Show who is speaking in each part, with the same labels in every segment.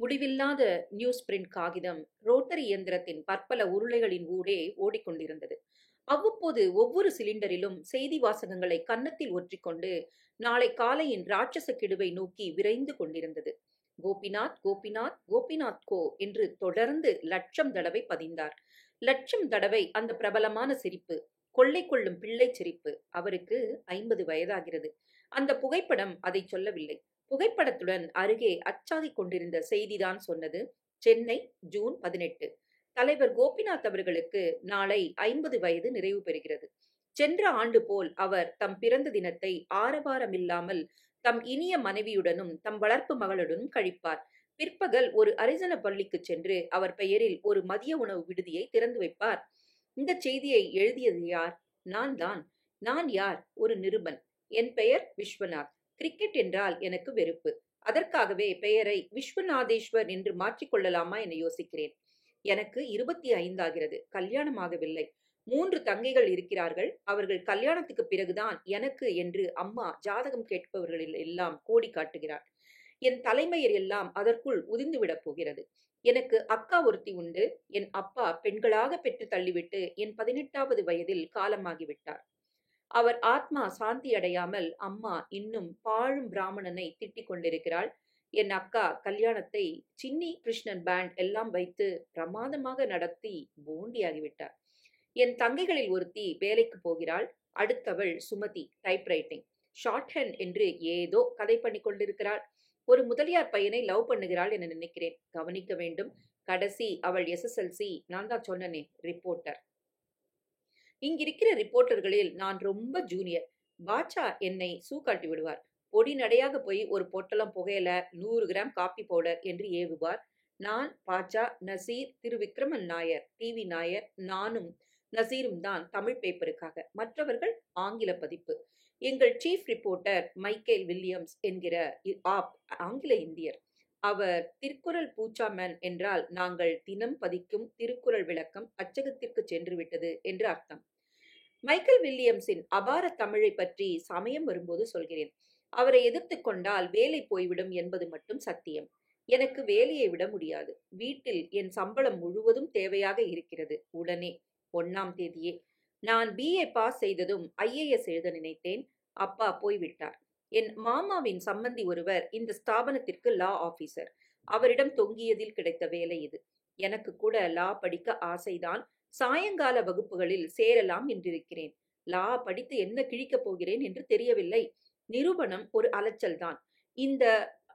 Speaker 1: முடிவில்லாத news print காகிதம் rotary இயந்திரத்தின் பற்பல உருளைகளின் ஊடே ஓடிக்கொண்டிருந்தது. அவ்வப்போது ஒவ்வொரு சிலிண்டரிலும் செய்தி வாசகங்களை கன்னத்தில் ஒற்றிக்கொண்டு நாளை காலையின் ராட்சச கிடுவை நோக்கி விரைந்து கொண்டிருந்தது. கோபிநாத், கோபிநாத், கோபிநாத் கோ என்று தொடர்ந்து லட்சம் தடவை பதிந்தார். லட்சம் தடவை அந்த பிரபலமான சிரிப்பு, கொள்ளை கொள்ளும் பிள்ளை சிரிப்பு. அவருக்கு 50 வயதாகிறது. அந்த புகைப்படம் அதை சொல்லவில்லை. புகைப்படத்துடன் அருகே அச்சாகிக் கொண்டிருந்த செய்திதான் சொன்னது. சென்னை, ஜூன் 18. தலைவர் கோபிநாத் அவர்களுக்கு நாளை 50 வயது நிறைவு பெறுகிறது. சென்ற ஆண்டு போல் அவர் தம் பிறந்த தினத்தை ஆரவாரமில்லாமல் தம் இனிய மனைவியுடனும் தம் வளர்ப்பு மகளுடனும் கழிப்பார். பிற்பகல் ஒரு அரிசன பள்ளிக்கு சென்று அவர் பெயரில் ஒரு மதிய உணவு விடுதியை திறந்து வைப்பார். இந்த செய்தியை எழுதியது யார்? நான் தான். நான் யார்? ஒரு நிருபன். என் பெயர் விஸ்வநாத். கிரிக்கெட் என்றால் எனக்கு வெறுப்பு. அதற்காகவே பெயரை விஸ்வநாதேஸ்வர் என்று மாற்றிக்கொள்ளலாமா என யோசிக்கிறேன். எனக்கு 25 ஆகிறது. கல்யாணமாகவில்லை. 3 தங்கைகள் இருக்கிறார்கள். அவர்கள் கல்யாணத்துக்கு பிறகுதான் எனக்கு என்று அம்மா ஜாதகம் கேட்பவர்களில் எல்லாம் கோடி காட்டுகிறார். என் தலைமயிர் எல்லாம் அதற்குள் உதிர்ந்துவிடப் போகிறது. எனக்கு அக்கா ஒருத்தி உண்டு. என் அப்பா பெண்களாக பெற்று தள்ளிவிட்டு என் 18வது வயதில் காலமாகிவிட்டார். அவர் ஆத்மா சாந்தி அடையாமல் அம்மா இன்னும் பாழும் பிராமணனை திட்டிக் கொண்டிருக்கிறாள். என் அக்கா கல்யாணத்தை சின்னி கிருஷ்ணன் பேண்ட் எல்லாம் வைத்து பிரமாதமாக நடத்தி போண்டியாகிவிட்டார். என் தங்கைகளில் ஒருத்தி வேலைக்கு போகிறாள். அடுத்தவள் சுமதி டைப்ரைட்டிங், ஷார்ட் ஹேண்ட் என்று ஏதோ கதை பண்ணி கொண்டிருக்கிறாள். ஒரு முதலியார் பையனை லவ் பண்ணுகிறாள் என நினைக்கிறேன். கவனிக்க வேண்டும். கடைசி அவள் SSLC. நான் தான் சொன்னனே, ரிப்போர்ட்டர். இங்கிருக்கிற ரிப்போர்ட்டர்களில் நான் ரொம்ப ஜூனியர். பாட்சா என்னை சூக்காட்டி விடுவார். பொடி நடையாக போய் ஒரு பொட்டலம் புகையில 100 கிராம் காப்பி பவுடர் என்று ஏவுவார். நான், பாட்சா, நசீர், திரு விக்ரமன் நாயர், TV நாயர், நானும் நசீரும் தான் தமிழ் பேப்பருக்காக. மற்றவர்கள் ஆங்கில பதிப்பு. எங்கள் சீஃப் ரிப்போர்ட்டர் மைக்கேல் வில்லியம்ஸ் என்கிற ஆங்கில இந்தியர். அவர் திருக்குறள் பூச்சாமன் என்றால் நாங்கள் தினம் பதிக்கும் திருக்குறள் விளக்கம் அச்சகத்திற்கு சென்று விட்டது என்று அர்த்தம். மைக்கேல் வில்லியம்ஸின் அபார தமிழை பற்றி சமயம் வரும்போது சொல்கிறேன். அவரை எதிர்த்து கொண்டால் வேலை போய்விடும் என்பது மட்டும் சத்தியம். எனக்கு வேலையை விட முடியாது. வீட்டில் என் சம்பளம் முழுவதும் தேவையாக இருக்கிறது. உடனே 1ஆம் தேதியே. நான் BA பாஸ் செய்ததும் IAS எழுத நினைத்தேன். அப்பா போய்விட்டார். என் மாமாவின் சம்பந்தி ஒருவர் இந்த ஸ்தாபனத்திற்கு லா ஆபீசர். அவரிடம் தொங்கியதில் கிடைத்த வேலை இது. எனக்கு கூட லா படிக்க ஆசைதான். சாயங்கால வகுப்புகளில் சேரலாம் என்றிருக்கிறேன். லா படித்து என்ன கிழிக்கப் போகிறேன் என்று தெரியவில்லை. நிரூபணம் ஒரு அலைச்சல்தான். இந்த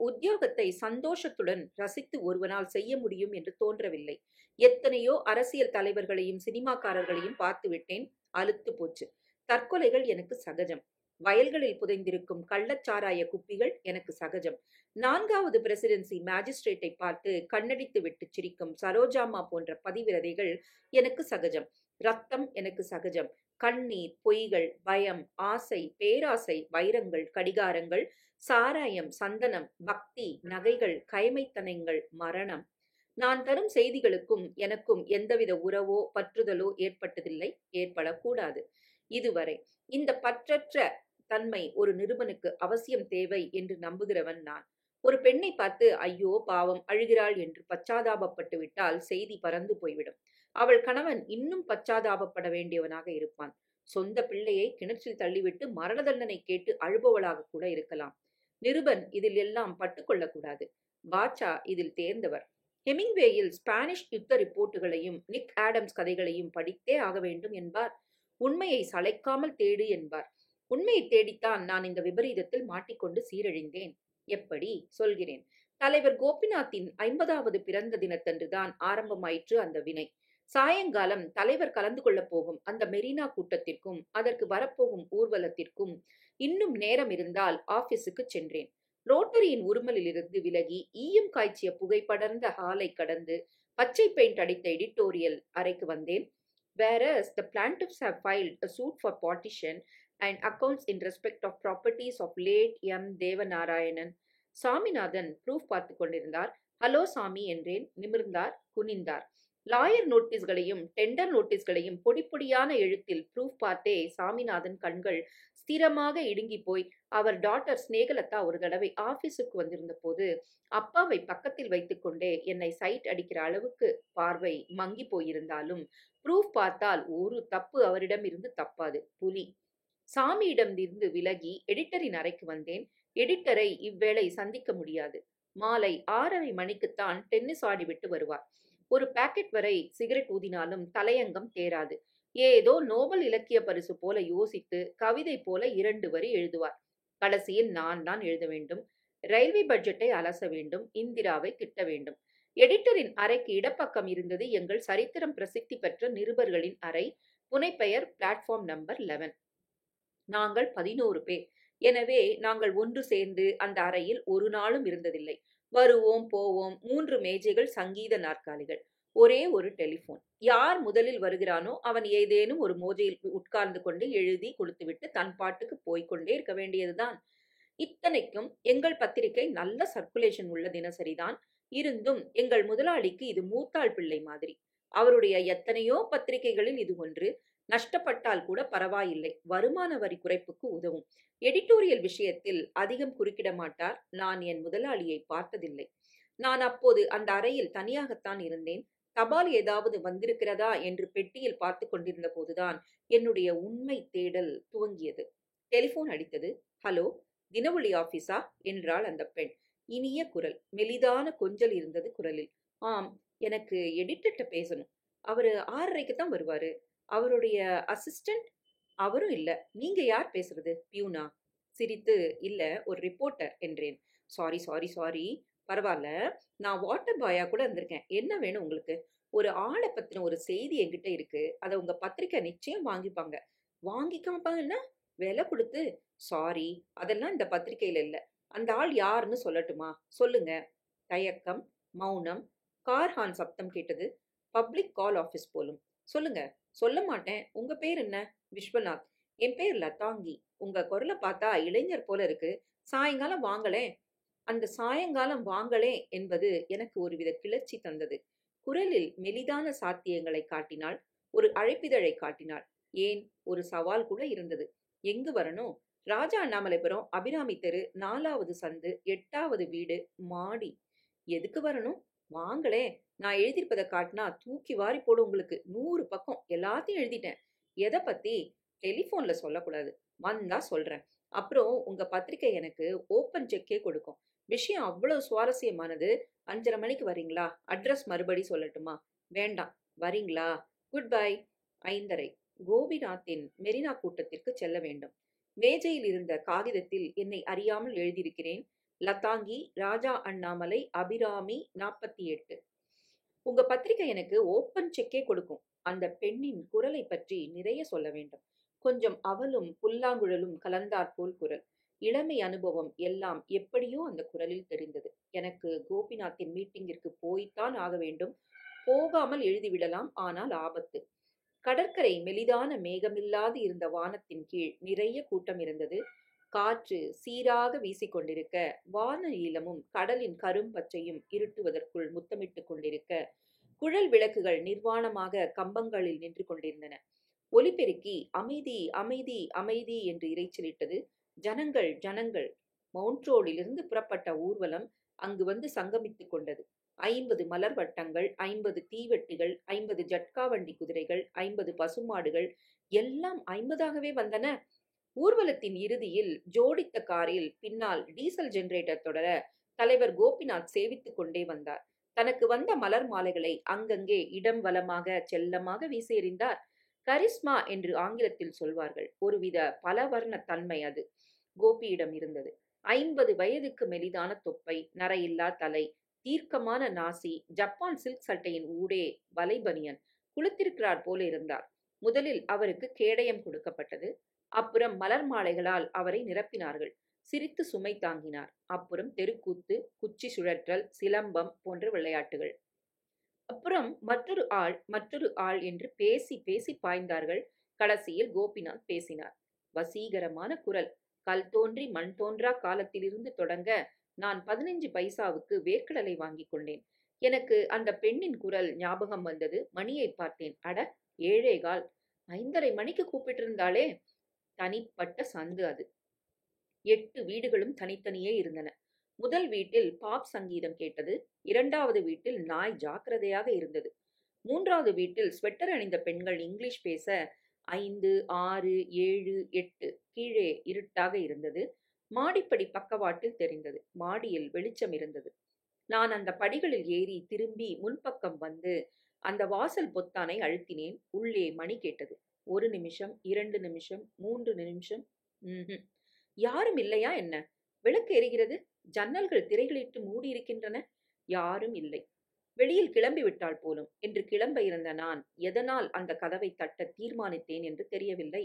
Speaker 1: உத்தியோகத்தை சந்தோஷத்துடன் ரசித்து ஒருவனால் செய்ய முடியும் என்று தோன்றவில்லை. எத்தனையோ அரசியல் தலைவர்களையும் சினிமாக்காரர்களையும் பார்த்துவிட்டேன். அலுத்து போச்சு. தற்கொலைகள் எனக்கு சகஜம். வயல்களில் புதைந்திருக்கும் கள்ளச்சாராய குப்பிகள் எனக்கு சகஜம். 4வது பிரசிடென்சி மேஜிஸ்ட்ரேட்டை பார்த்து கண்ணடித்து விட்டு சிரிக்கும் சரோஜாமா போன்ற பதிவிரதைகள் எனக்கு சகஜம். ரத்தம் எனக்கு சகஜம். கண்ணீர், பொய்கள், பயம், ஆசை, பேராசை, வைரங்கள், கடிகாரங்கள், சாராயம், சந்தனம், பக்தி, நகைகள், கைமைத்தனங்கள், மரணம். நான் தரும் செய்திகளுக்கும் எனக்கும் எந்தவித உறவோ பற்றுதலோ ஏற்பட்டதில்லை, ஏற்படக்கூடாது. இதுவரை. இந்த பற்றற்ற தன்மை ஒரு நிருபனுக்கு அவசியம் தேவை என்று நம்புகிறவன் நான். ஒரு பெண்ணை பார்த்து ஐயோ பாவம் அழுகிறாள் என்று பச்சாதாபப்பட்டு விட்டால் செய்தி பறந்து போய்விடும். அவள் கணவன் இன்னும் பச்சாதாபப்பட வேண்டியவனாக இருப்பான். சொந்த பிள்ளையை கிணற்றில் தள்ளிவிட்டு மரண தண்டனை கேட்டு அழுபவளாக கூட இருக்கலாம். நிருபன் இதில் எல்லாம் பட்டுக்கொள்ளக்கூடாது. பாட்சா இதில் தேர்ந்தவர். ஹெமிங்வேயில் ஸ்பானிஷ் யுத்த ரிப்போர்ட்டுகளையும் நிக் ஆடம்ஸ் கதைகளையும் படித்தே ஆக வேண்டும் என்பார். உண்மையை சளைக்காமல் தேடு என்பார். உண்மையை தேடித்தான் நான் இந்த விபரீதத்தில் மாட்டிக்கொண்டு சீரழிந்தேன். எப்படி? சொல்கிறேன். தலைவர் கோபிநாத்தின் 50வது பிறந்த தினத்தன்றுதான் ஆரம்பமாயிற்று அந்த வினை. சாயங்காலம் தலைவர் கலந்து கொள்ளப் போகும் அந்த மெரினா கூட்டத்திற்கும் அதற்கு வரப்போகும் ஊர்வலத்திற்கும் இன்னும் நேரம் இருந்தால் ஆபீஸுக்கு சென்றேன். ரோட்டரியின் உருமலிலிருந்து விலகி ஈயம் காய்ச்சிய புகைப்படர்ந்த ஹாலை கடந்து பச்சை பெயிண்ட் அடித்த எடிட்டோரியல் அறைக்கு வந்தேன். Whereas the plaintiffs have filed a suit for partition and accounts in respect of properties of late M. Devanarayanan. Saminathan proof பார்த்து கொண்டிருந்தார். ஹலோ சாமி என்றேன். நிமிர்ந்தார், குனிந்தார். லாயர் நோட்டீஸ்களையும் டெண்டர் நோட்டீஸ்களையும் பொடி பொடியான எழுத்தில் ப்ரூஃப் பார்த்தே சாமிநாதன் கண்கள் ஸ்திரமாக இடுங்கி போய், அவர் டாட்டர் ஸ்நேகலதா ஒரு தடவை ஆபீஸுக்கு வந்திருந்த போது அப்பாவை பக்கத்தில் வைத்துக்கொண்டே என்னை சைட் அடிக்கிற அளவுக்கு பார்வை மங்கி போயிருந்தாலும், ப்ரூஃப் பார்த்தால் ஒரு தப்பு அவரிடமிருந்து தப்பாது. புலி. சாமியிடமிருந்து விலகி எடிட்டரின் அறைக்கு வந்தேன். எடிட்டரை இவ்வேளை சந்திக்க முடியாது. மாலை 6:30 மணிக்குத்தான் டென்னிஸ் ஆடிவிட்டு வருவார். ஒரு பாக்கெட் வரை சிகரெட் ஊதினாலும் தலையங்கம் தேராது. ஏதோ நோபல் இலக்கிய பரிசு போல யோசித்து கவிதை போல 2 வரி எழுதுவார். கடைசியில் நான் தான் எழுத வேண்டும். ரயில்வே பட்ஜெட்டை அலச வேண்டும். இந்திராவை திட்ட வேண்டும். எடிட்டரின் அறைக்கு இடப்பக்கம் இருந்தது எங்கள் சரித்திரம் பிரசித்தி பெற்ற நிருபர்களின் அறை. புனைப்பெயர் பிளாட்ஃபார்ம் நம்பர் 11. நாங்கள் 11 பேர். எனவே நாங்கள் ஒன்று சேர்ந்து அந்த அறையில் ஒரு நாளும் இருந்ததில்லை. வருவோம் போவோம். 3 மேஜைகள், சங்கீத நாற்காலிகள். ஒரே ஒரு டெலிபோன். யார் முதலில் வருகிறானோ அவன் ஏதேனும் ஒரு மோஜையில் உட்கார்ந்து கொண்டு எழுதி கொடுத்துவிட்டு தன் பாட்டுக்கு போய்க்கொண்டே இருக்க வேண்டியதுதான். இத்தனைக்கும் எங்கள் பத்திரிகை நல்ல சர்க்குலேஷன் உள்ள தினசரிதான். இருந்தும் எங்கள் முதலாளிக்கு இது மூத்தாள் பிள்ளை மாதிரி. அவருடைய எத்தனையோ பத்திரிகைகளில் இது ஒன்று. நஷ்டப்பட்டால் கூட பரவாயில்லை, வருமான வரி குறைப்புக்கு உதவும். எடிட்டோரியல் விஷயத்தில் அதிகம் குறுக்கிட மாட்டார். நான் என் முதலாளியை பார்த்ததில்லை. நான் அப்போது அந்த அறையில் தனியாகத்தான் இருந்தேன். தபால் ஏதாவது வந்திருக்கிறதா என்று பெட்டியில் பார்த்து கொண்டிருந்த போதுதான் என்னுடைய உண்மை தேடல் துவங்கியது. டெலிபோன் அடித்தது. ஹலோ, தினவொளி ஆபீஸா என்றாள் அந்த பெண். இனிய குரல், மெலிதான கொஞ்சல் இருந்தது குரலில். ஆம், எனக்கு எடிட்டர்கிட்ட பேசணும். அவரு 6:30க்கு தான் வருவாரு. அவருடைய அசிஸ்டன்ட்? அவரும் இல்ல. நீங்க யார் பேசுறது? பியூனா? சிரித்து, இல்ல, ஒரு ரிப்போர்ட்டர் என்றேன். Sorry sorry sorry. பரவாயில்ல. நான் வாட்டர் பாயா கூட இருந்திருக்கேன். என்ன வேணும் உங்களுக்கு? ஒரு ஆளை பத்தின ஒரு செய்தி என்கிட்ட இருக்கு. அதை உங்க பத்திரிக்கை நிச்சயம் வாங்கிப்பாங்க. வாங்கிக்காமப்பாங்கன்னா விலை கொடுத்து? சாரி, அதெல்லாம் இந்த பத்திரிக்கையில இல்ல. அந்த ஆள் யாருன்னு சொல்லட்டுமா? சொல்லுங்க. தயக்கம், மௌனம். கார் ஹார்ன் சப்தம் கேட்டது. பப்ளிக் கால் ஆபீஸ் போலும். சொல்லுங்க. சொல்ல மாட்டேன். உங்க பேர் என்ன? விஸ்வநாத். என் பேர் லதாங்கி. உங்க குரலை பார்த்தா இளைஞர் போல இருக்கு. சாயங்காலம் வாங்களேன். அந்த சாயங்காலம் வாங்களே என்பது எனக்கு ஒருவித கிளர்ச்சி தந்தது. குரலில் மெலிதான சாத்தியங்களை காட்டினாள். ஒரு அழைப்பிதழை காட்டினாள். ஏன், ஒரு சவால் கூட இருந்தது. எங்கு வரணும்? ராஜா அண்ணாமலைபுரம், அபிராமி தெரு, 4வது சந்து, 8வது வீடு, மாடி. எதுக்கு வரணும்? வாங்களே. நான் எழுதியிருப்பதை காட்டினா தூக்கி வாரி போடும் உங்களுக்கு. 100 பக்கம் எல்லாத்தையும் எழுதிட்டேன். எதை பத்தி? டெலிஃபோன்ல சொல்லக்கூடாது. வந்தா சொல்றேன். அப்புறம் உங்க பத்திரிக்கை எனக்கு ஓப்பன் செக்கே கொடுக்கும். விஷயம் அவ்வளவு சுவாரஸ்யமானது. 5:30 மணிக்கு வரீங்களா? அட்ரஸ் மறுபடி சொல்லட்டுமா? வேண்டாம். வரீங்களா? Good bye. 5:30. கோபிநாத்தின் மெரினா கூட்டத்திற்கு செல்ல வேண்டும். மேஜையில் இருந்த காகிதத்தில் என்னை அறியாமல் எழுதியிருக்கிறேன். லதாங்கி, ராஜா அண்ணாமலை, அபிராமி, 48. உங்க பத்திரிக்கை எனக்கு ஓப்பன் செக்கே கொடுக்கும். அந்த பெண்ணின் குரலை பற்றி நிறைய சொல்ல வேண்டும். கொஞ்சம் அவலும் புல்லாங்குழலும் கலந்தாற்போல் குரல். இளமை அனுபவம் எல்லாம் எப்படியோ அந்த குரலில் தெரிந்தது. எனக்கு கோபிநாத்தின் மீட்டிங்கிற்கு போய்த்தான் ஆக வேண்டும். போகாமல் எழுதிவிடலாம், ஆனால் ஆபத்து. கடற்கரை மெலிதான மேகமில்லாது இருந்த வானத்தின் கீழ் நிறைய கூட்டம் இருந்தது. காற்று சீராக வீசிக்கொண்டிருக்க, வான நீலமும் கடலின் கரும்பச்சையும் இருட்டுவதற்குள் முத்தமிட்டுக் கொண்டிருக்க, குழல் விளக்குகள் நிர்வாணமாக கம்பங்களில் நின்று கொண்டிருந்தன. ஒலிபெருக்கி அமைதி அமைதி அமைதி என்று இரைச்சலிட்டது. ஜனங்கள் ஜனங்கள். மவுண்ட்ரோடிலிருந்து புறப்பட்ட ஊர்வலம் அங்கு வந்து சங்கமித்துக் கொண்டது. 50 மலர் வட்டங்கள், 50 தீவெட்டிகள், 50 ஜட்கா வண்டி குதிரைகள், 50 பசுமாடுகள், எல்லாம் 50ஆகவே வந்தன. ஊர்வலத்தின் இறுதியில் ஜோடித்த காரில் பின்னால் டீசல் ஜெனரேட்டர் தொடர தலைவர் கோபிநாத் சேவித்துக் கொண்டே வந்தார். தனக்கு வந்த மலர் மாலைகளை அங்கங்கே இடம் வலமாக செல்லமாக வீசி எறிந்தார். கரிஸ்மா என்று ஆங்கிலத்தில் சொல்வார்கள். ஒருவித பலவர்ண தன்மை அது கோபியிடம் இருந்தது. 50 வயதுக்கு மெலிதான தொப்பை, நரையில்லா தலை, தீர்க்கமான நாசி, ஜப்பான் சில்க் சட்டையின் ஊடே வலைபனியன். குளித்திருக்கிறார் போல இருந்தார். முதலில் அவருக்கு கேடயம் கொடுக்கப்பட்டது. அப்புறம் மலர் மாலைகளால் அவரை நிரப்பினார்கள். சிரித்து சுமை தாங்கினார். அப்புறம் தெருக்கூத்து, குச்சி சுழற்றல், சிலம்பம் போன்ற விளையாட்டுகள். அப்புறம் மற்றொரு ஆள் என்று பேசி பேசி பாய்ந்தார்கள். கடைசியில் கோபிநாத் பேசினார். வசீகரமான குரல். கல் தோன்றி மண் தோன்றா காலத்திலிருந்து தொடங்க நான் 15 பைசாவுக்கு வேர்க்கடலை வாங்கிக் கொண்டேன். எனக்கு அந்த பெண்ணின் குரல் ஞாபகம் வந்தது. மணியைப் பார்த்தேன். அட 7:15. 5:30 மணிக்கு கூப்பிட்டிருந்தாளே! தனிப்பட்ட சந்து அது. 8 வீடுகளும் தனித்தனியே இருந்தன. முதல் வீட்டில் பாப் சங்கீதம் கேட்டது. 2வது வீட்டில் நாய் ஜாக்கிரதையாக இருந்தது. 3வது வீட்டில் ஸ்வெட்டர் அணிந்த பெண்கள் இங்கிலீஷ் பேச 5, 6, 7, 8 கீழே இருட்டாக இருந்தது. மாடிப்படி பக்கவாட்டில் தெரிந்தது. மாடியில் வெளிச்சம் இருந்தது. நான் அந்த படிகளில் ஏறி திரும்பி முன்பக்கம் வந்து அந்த வாசல் பொத்தானை அழுத்தினேன். உள்ளே மணி கேட்டது. 1 நிமிஷம், 2 நிமிஷம், 3 நிமிஷம். ம்ஹும். யாரும் இல்லையா என்ன? விளக்கு எரிகிறது. ஜன்னல்கள் திரைகளிட்டு மூடியிருக்கின்றன. யாரும் இல்லை. வெளியில் கிளம்பி விட்டாள் போலும் என்று கிளம்ப இருந்த நான் எதனால் அந்த கதவை தட்ட தீர்மானித்தேன் என்று தெரியவில்லை.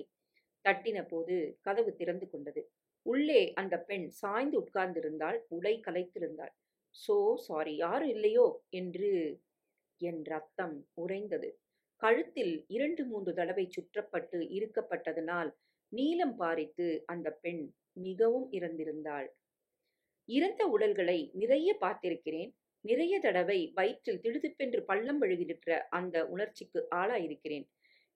Speaker 1: தட்டின போது கதவு திறந்து கொண்டது. உள்ளே அந்த பெண் சாய்ந்து உட்கார்ந்திருந்தாள். உடை கலைத்திருந்தாள். சோ சாரி, யாரும் இல்லையோ என்று என் ரத்தம் உறைந்தது. கழுத்தில் 2, 3 தடவை சுற்றப்பட்டு இறுக்கப்பட்டதனால் நீலம் பாரித்து அந்த பெண் மிகவும் இறந்திருந்தாள். இறந்த உடல்களை நிறைய பார்த்திருக்கிறேன். நிறைய தடவை வயிற்றில் திடுதிப்பென்று பள்ளம் விழுகின்ற அந்த உணர்ச்சிக்கு ஆளாயிருக்கிறேன்.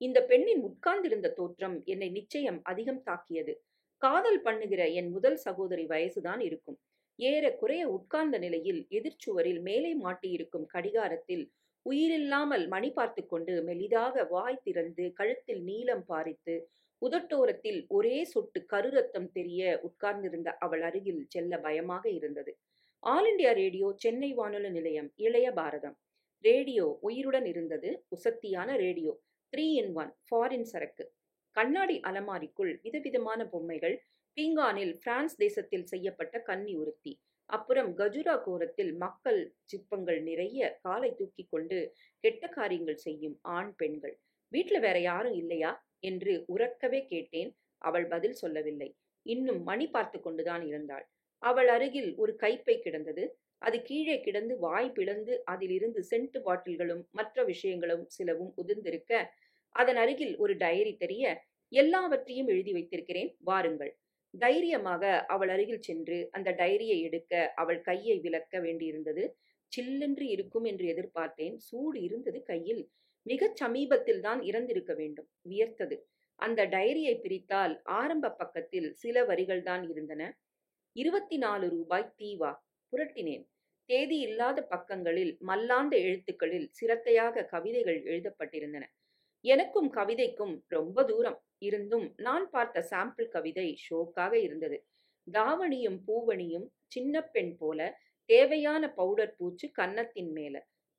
Speaker 1: இந்த பெண்ணின் உட்கார்ந்திருந்த தோற்றம் என்னை நிச்சயம் அதிகம் தாக்கியது. காதல் பண்ணுகிற என் முதல் சகோதரி வயசுதான் இருக்கும். ஏறக்குறைய உட்கார்ந்த நிலையில் எதிர்ச்சுவரில் மேலே மாட்டியிருக்கும் கடிகாரத்தில் உயிரில்லாமல் மணி பார்த்து கொண்டு மெலிதாக வாய் திறந்து கழுத்தில் நீலம் பாரித்து உதட்டோரத்தில் ஒரே சொட்டு கருரத்தம் தெரிய உட்கார்ந்திருந்த அவள் அருகில் செல்ல பயமாக இருந்தது. ஆல் இண்டியா ரேடியோ, சென்னை வானொலி நிலையம், இளைய பாரதம். ரேடியோ உயிருடன் இருந்தது. உசத்தியான ரேடியோ. 3 in 1 ஃபாரின் சரக்கு. கண்ணாடி அலமாரிக்குள் விதவிதமான பொம்மைகள். பீங்கானில் பிரான்ஸ் தேசத்தில் செய்யப்பட்ட கன்னி உருத்தி. அப்புறம் கஜுரா கோரத்தில் மக்கள் சிற்பங்கள் நிறைய காலை தூக்கி கொண்டு கெட்ட காரியங்கள் செய்யும் ஆண் பெண்கள். வீட்டுல வேற யாரும் இல்லையா என்று உரக்கவே கேட்டேன். அவள் பதில் சொல்லவில்லை. இன்னும் மணி பார்த்து கொண்டுதான் இருந்தாள். அவள் அருகில் ஒரு கைப்பை கிடந்தது. அது கீழே கிடந்து வாய் பிளந்து அதிலிருந்து சென்ட் பாட்டில்களும் மற்ற விஷயங்களும் சிலவும் உதிர்ந்திருக்க, அதன் அருகில் ஒரு டைரி தெரிய, எல்லாவற்றையும் எழுதி வைத்திருக்கிறேன், வாருங்கள். தைரியமாக அவள் அருகில் சென்று அந்த டைரியை எடுக்க அவள் கையை விலக்க வேண்டியிருந்தது. சில்லென்று இருக்கும் என்று எதிர்பார்த்தேன். சூடு இருந்தது கையில். மிகச் சமீபத்தில் தான் இறந்திருக்க வேண்டும். வியர்த்தது. அந்த டைரியை பிரித்தால் ஆரம்ப பக்கத்தில் சில வரிகள்தான் இருந்தன. 24 ரூபாய் தீவா. புரட்டினேன். தேதி இல்லாத பக்கங்களில் மல்லாந்த எழுத்துக்களில் சிரத்தையாக கவிதைகள் எழுதப்பட்டிருந்தன. எனக்கும் கவிதைக்கும் ரொம்ப தூரம் இருந்தும் நான் பார்த்த சாம்பிள் கவிதை ஷோக்காக இருந்தது. தாவணியும் பூவணியும் சின்ன பெண் போல தேவையான பவுடர் பூச்சு கன்னத்தின் மேல.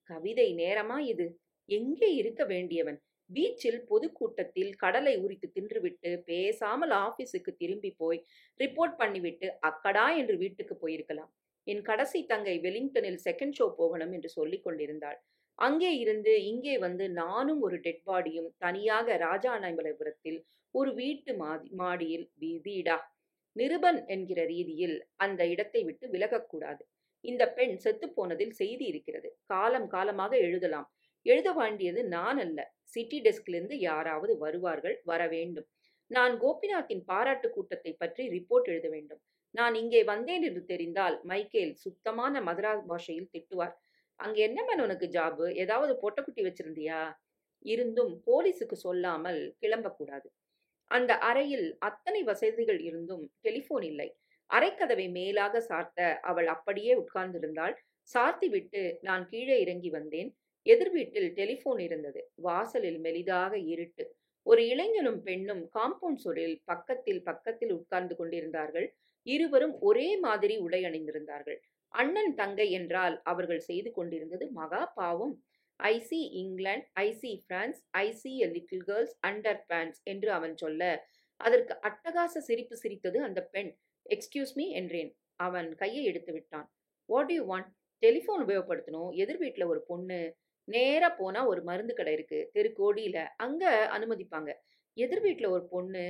Speaker 1: கவிதை நேரமா இது? எங்கே இருக்க வேண்டியவன்? பீச்சில் பொதுக்கூட்டத்தில் கடலை உரித்து தின்றுவிட்டு பேசாமல் ஆபீஸுக்கு திரும்பி போய் ரிப்போர்ட் பண்ணிவிட்டு அக்கடா என்று வீட்டுக்கு போயிருக்கலாம். என் கடைசி தங்கை வெலிங்டனில் செகண்ட் ஷோ போகணும் என்று சொல்லிக் கொண்டிருந்தாள். அங்கே இருந்து இங்கே வந்து நானும் ஒரு டெட் பாடியும் தனியாக ராஜாநாயபுரத்தில் ஒரு வீட்டு மாடியில் வீடா. நிருபன் என்கிற ரீதியில் அந்த இடத்தை விட்டு விலகக்கூடாது. இந்த பெண் செத்து போனதில் செய்தி இருக்கிறது. காலம் காலமாக எழுதலாம். எழுத வேண்டியது நான் அல்ல. சிட்டி டெஸ்கிலிருந்து யாராவது வருவார்கள், வர வேண்டும். நான் கோபிநாத்தின் பாராட்டு கூட்டத்தை பற்றி ரிப்போர்ட் எழுத வேண்டும். நான் இங்கே வந்தேன் என்று தெரிந்தால் மைக்கேல் சுத்தமான மதராஸ் பாஷையில் திட்டுவார். அங்க என்ன மேன் உனக்கு ஜாபு? ஏதாவது பொட்டக்குட்டி வச்சிருந்தியா? இருந்தும் போலீஸுக்கு சொல்லாமல் கிளம்பக்கூடாது. அந்த அறையில் அத்தனை வசதிகள் இருந்தும் டெலிபோன் இல்லை. அறைக்கதவை மேலாக சார்த்த அவள் அப்படியே உட்கார்ந்திருந்தாள். சார்த்தி விட்டு நான் கீழே இறங்கி வந்தேன். எதிர் வீட்டில் டெலிபோன் இருந்தது. வாசலில் மெலிதாக இருட்டு. ஒரு இளைஞனும் பெண்ணும் காம்பவுண்ட் சுவரில் பக்கத்தில் உட்கார்ந்து கொண்டிருந்தார்கள். இருவரும் ஒரே மாதிரி உடை அணிந்திருந்தார்கள். அண்ணன் தங்கை என்றால் அவர்கள் செய்து கொண்டிருந்தது மகா பாவம். I see England, I see France, I see a little girls under pants என்று அவன் சொல்ல, அதற்கு அட்டகாச சிரிப்பு சிரித்தது அந்த பெண். எக்ஸ்கியூஸ் மீ என்றேன். அவன் கையை எடுத்து விட்டான். What you want? டெலிஃபோன் உபயோகப்படுத்தணும். எதிர் வீட்டில் ஒரு பொண்ணு. நேரா போனா ஒரு மருந்து கடை இருக்கு தெருக்கோடியில, அங்க அனுமதிப்பாங்க. எதிர் வீட்டில் ஒரு பொண்ணு.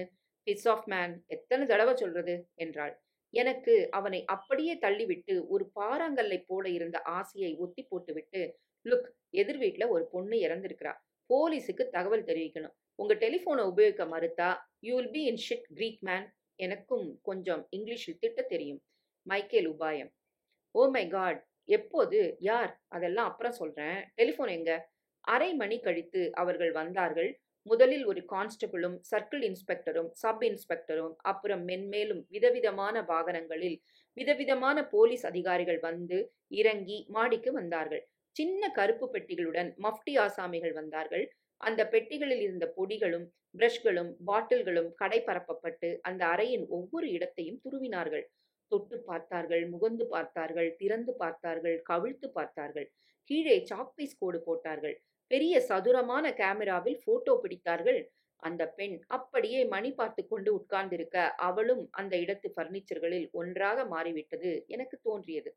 Speaker 1: பிஸ் ஆஃப் மேன், எத்தனை தடவை சொல்றது என்றாள். எனக்கு அவனை அப்படியே தள்ளிவிட்டு ஒரு பாறாங்கல்லை போல இருந்த ஆசையை ஒத்தி போட்டுவிட்டு, லுக், எதிர் வீட்டில் ஒரு பொண்ணு இறந்திருக்கிறா. போலீஸுக்கு தகவல் தெரிவிக்கணும். உங்க டெலிஃபோனை உபயோகிக்க மறுத்தா you will be in shit creek man. எனக்கும் கொஞ்சம் இங்கிலீஷில் திட்ட தெரியும். மைக்கேல் உபாயம். ஓ மை காட், எப்போது? யார்? அதெல்லாம் அப்புறம் சொல்றேன். டெலிஃபோன் எங்க? அரை மணி கழித்து அவர்கள் வந்தார்கள். முதலில் ஒரு கான்ஸ்டபிளும், சர்க்கிள் இன்ஸ்பெக்டரும், சப் இன்ஸ்பெக்டரும், அப்புறம் மென்மேலும் விதவிதமான வாகனங்களில் விதவிதமான போலீஸ் அதிகாரிகள் வந்து, இறங்கி மாடிக்கு வந்தார்கள். சின்ன கருப்பு பெட்டிகளுடன் மஃப்டி ஆசாமிகள் வந்தார்கள். அந்த பெட்டிகளில் இருந்த பொடிகளும், பிரஷ்களும், பாட்டில்களும் கடை பரப்பப்பட்டு, அந்த அறையின் ஒவ்வொரு இடத்தையும் துருவினார்கள். தொட்டு பார்த்தார்கள், முகந்து பார்த்தார்கள், திறந்து பார்த்தார்கள், கவிழ்த்து பார்த்தார்கள். கீழே சாக்பீஸ் கோடு போட்டார்கள். பெரிய சதுரமான கேமராவில் போட்டோ பிடித்தார்கள். அந்த பெண் அப்படியே மணி பார்த்து கொண்டு உட்கார்ந்திருக்க, அவளும் அந்த இடத்து பர்னிச்சர்களில் ஒன்றாக மாறிவிட்டது எனக்கு தோன்றியது.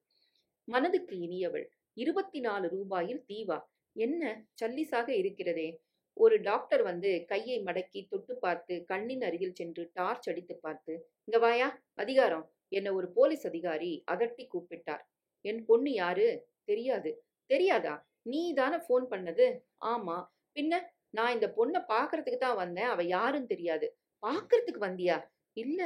Speaker 1: மனதுக்கு இனியவள். 24 ரூபாயில் தீவா? என்ன சல்லிசாக இருக்கிறதே. ஒரு டாக்டர் வந்து கையை மடக்கி தொட்டு பார்த்து, கண்ணின் அருகில் சென்று டார்ச் அடித்து பார்த்து, இங்க வாயா, அதிகாரம், என்ன ஒரு போலீஸ் அதிகாரி அதட்டி கூப்பிட்டார். என் பொண்ணு யாரு? தெரியாது. தெரியாதா? நீ தானே ஃபோன் பண்ணது? ஆமா. பின்ன? நான் இந்த பொண்ணை பார்க்கறதுக்கு தான் வந்தேன். அவ யாருன்னு தெரியாது. பார்க்கறதுக்கு வந்தியா? இல்ல.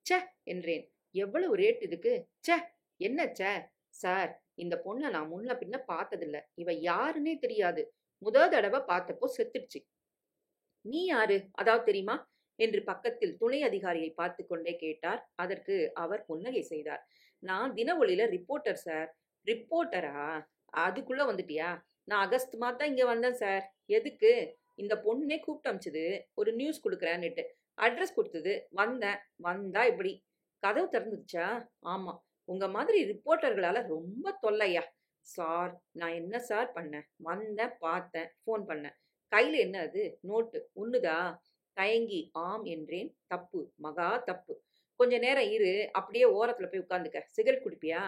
Speaker 1: ச்சே என்றேன். எவ்வளவு ரேட் இதுக்கு? ச்சே. என்ன ச்சே? சார், இந்த பொண்ணை நான் முன்ன பின்ன பார்த்ததில்ல. இவ யாருன்னே தெரியாது. தடவை பார்த்தப்போ செத்துடுச்சு. நீ யாரு? அதாவது தெரியுமா? என்று பக்கத்தில் துணை அதிகாரியை பார்த்து கொண்டே கேட்டார். அதற்கு அவர் புன்னகை செய்தார். நான் தினவொளியில ரிப்போர்ட்டர் சார். ரிப்போர்ட்டரா? அதுக்குள்ள வந்துட்டியா? நான் அகஸ்ட் மாதம் இங்க வந்தேன் சார். எதுக்கு? இந்த பொண்ணே கூப்பிட்டு அமிச்சது. ஒரு நியூஸ் கொடுக்குறேன்னுட்டு. அட்ரஸ் கொடுத்தது. வந்தேன். வந்தா இப்படி. கதவு திறந்துச்சா? ஆமா. உங்க மாதிரி ரிப்போர்ட்டர்களால ரொம்ப தொல்லையா. சார், நான் என்ன சார் பண்ணேன்? வந்தேன், பார்த்தேன், ஃபோன் பண்ணேன். கையில என்ன அது? நோட்டு. உன்னுதா? தயங்கி ஆம் என்றேன். தப்பு, மகா தப்பு. கொஞ்ச நேரம் இரு, அப்படியே ஓரத்துல போய் உட்காந்துக்க. சிகரெட் குடிப்பியா?